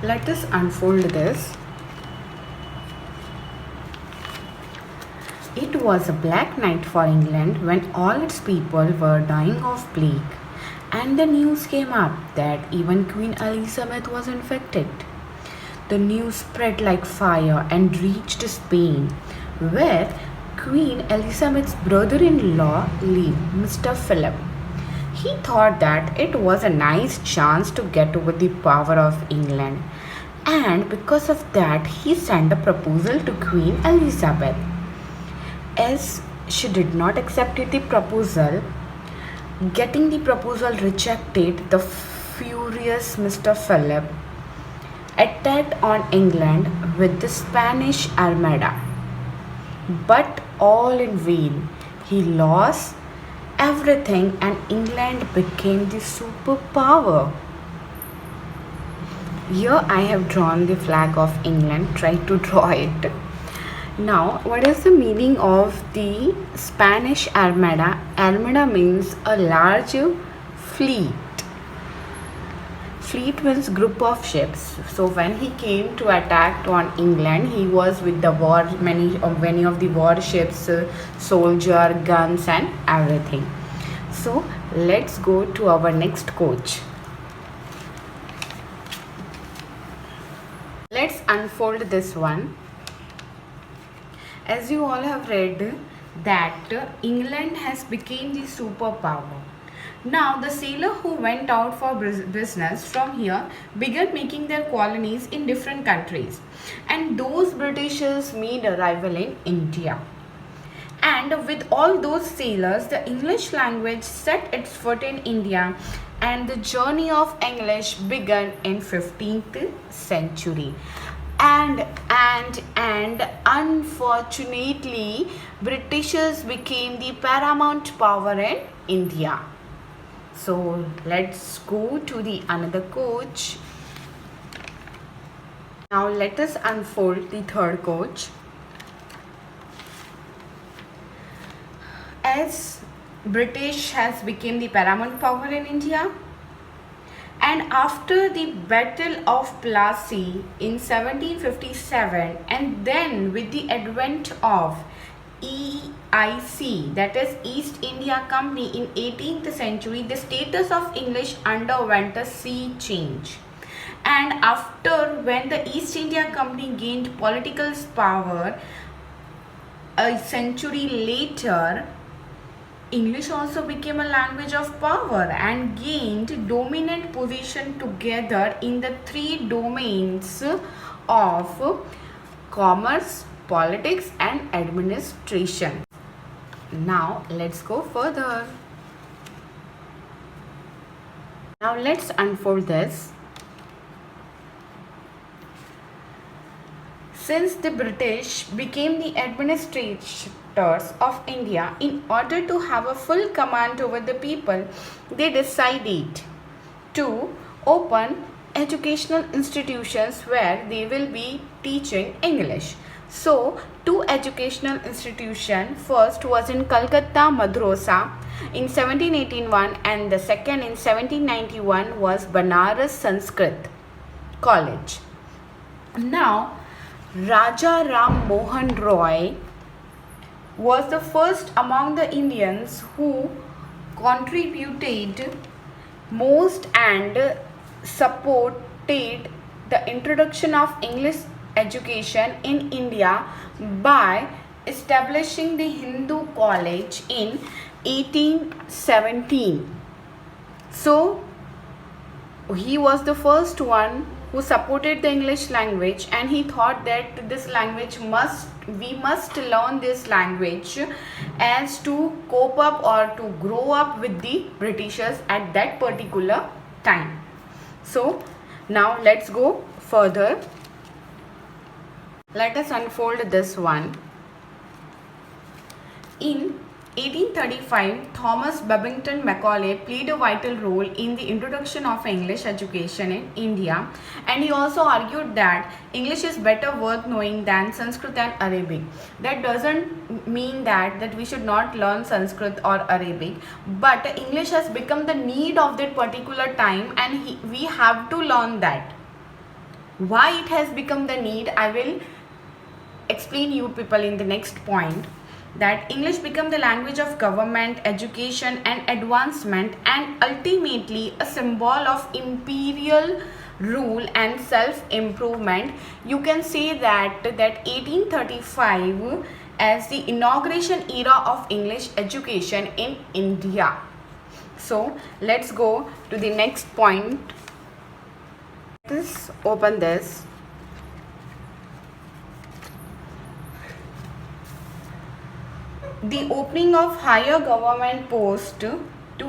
Let us unfold this. It was a black night for England when all its people were dying of plague, and the news came up that even Queen Elizabeth was infected. The news spread like fire and reached Spain, where Queen Elizabeth's brother in law lived, Mr. Philip. He thought that it was a nice chance to get over the power of England, and because of that, he sent a proposal to Queen Elizabeth. As she did not accept the proposal, getting the proposal rejected, the furious Mr. Philip attacked on England with the Spanish Armada. But all in vain. He lost everything and England became the superpower. Here I have drawn the flag of England. Try to draw it. Now, what is the meaning of the Spanish Armada? Armada means a large fleet. Fleet means group of ships. So when he came to attack on England, he was with the many of the warships, soldier, guns, and everything. So let's go to our next coach. Let's unfold this one. As you all have read that England has become the superpower. Now the sailor who went out for business from here began making their colonies in different countries, and those Britishers made arrival in India. And with all those sailors, the English language set its foot in India, and the journey of English began in 15th century. And unfortunately, Britishers became the paramount power in India. So let's go to the another coach. Now let us unfold the third coach. As British has become the paramount power in India, and after the Battle of Plassey in 1757, and then with the advent of EIC, that is East India Company, in 18th century, the status of English underwent a sea change. And after, when the East India Company gained political power a century later, English also became a language of power and gained dominant position together in the three domains of commerce, politics, and administration. Now let's go further. Now let's unfold this. Since the British became the administrators of India, in order to have a full command over the people, they decided to open educational institutions where they will be teaching English. So, two educational institutions, first was in Calcutta, Madrasa in 1781, and the second in 1791 was Banaras Sanskrit College. Now, Raja Ram Mohan Roy was the first among the Indians who contributed most and supported the introduction of English education in India by establishing the Hindu College in 1817. So he was the first one who supported the English language, and he thought that this language we must learn this language as to cope up or to grow up with the Britishers at that particular time. So now let's go further. Let us unfold this one. In 1835, Thomas Babington Macaulay played a vital role in the introduction of English education in India, and he also argued that English is better worth knowing than Sanskrit and Arabic. That doesn't mean that we should not learn Sanskrit or Arabic, but English has become the need of that particular time, and we have to learn that. Why it has become the need, I will explain you people in the next point. That English become the language of government, education and advancement, and ultimately a symbol of imperial rule and self improvement. You can say that 1835 as the inauguration era of English education in India. So let's go to the next point. Let's open this. The opening of higher government posts to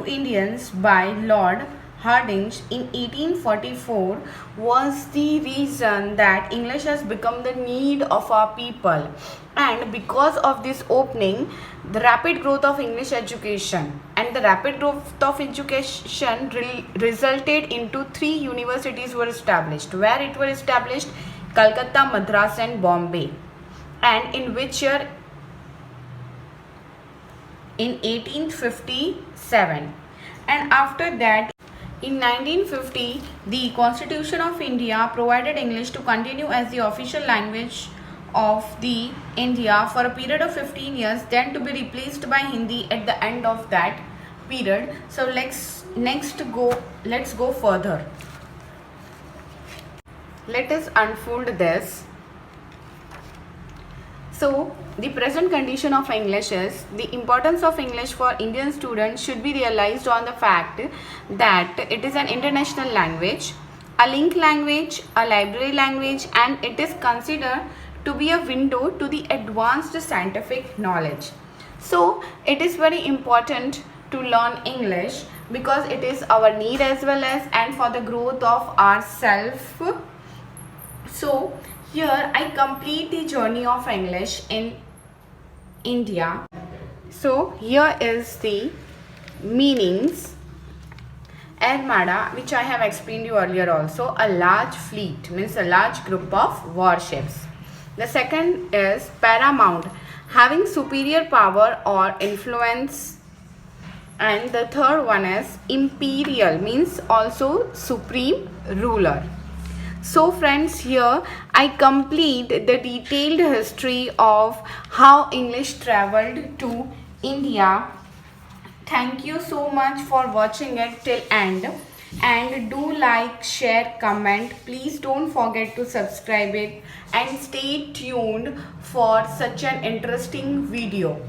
Indians by Lord Hardinge in 1844 was the reason that English has become the need of our people. And because of this opening, the rapid growth of English education and the rapid growth of education resulted into 3 universities were established. Where it were established? Calcutta, Madras and Bombay. And in which year? In 1857. And after that, in 1950, the Constitution of India provided English to continue as the official language of the India for a period of 15 years, then to be replaced by Hindi at the end of that period. So let's go further. Let us unfold this. So, the present condition of English is the importance of English for Indian students should be realized on the fact that it is an international language, a link language, a library language, and it is considered to be a window to the advanced scientific knowledge. So, it is very important to learn English because it is our need as well as and for the growth of ourself. So, here I complete the journey of English in India. So here is the meanings. Armada, which I have explained you earlier also, a large fleet means a large group of warships. The second is paramount, having superior power or influence. And the third one is imperial, means also supreme ruler. So friends, here I complete the detailed history of how English traveled to India. Thank you so much for watching it till end, and do like, share, comment. Please don't forget to subscribe it and stay tuned for such an interesting video.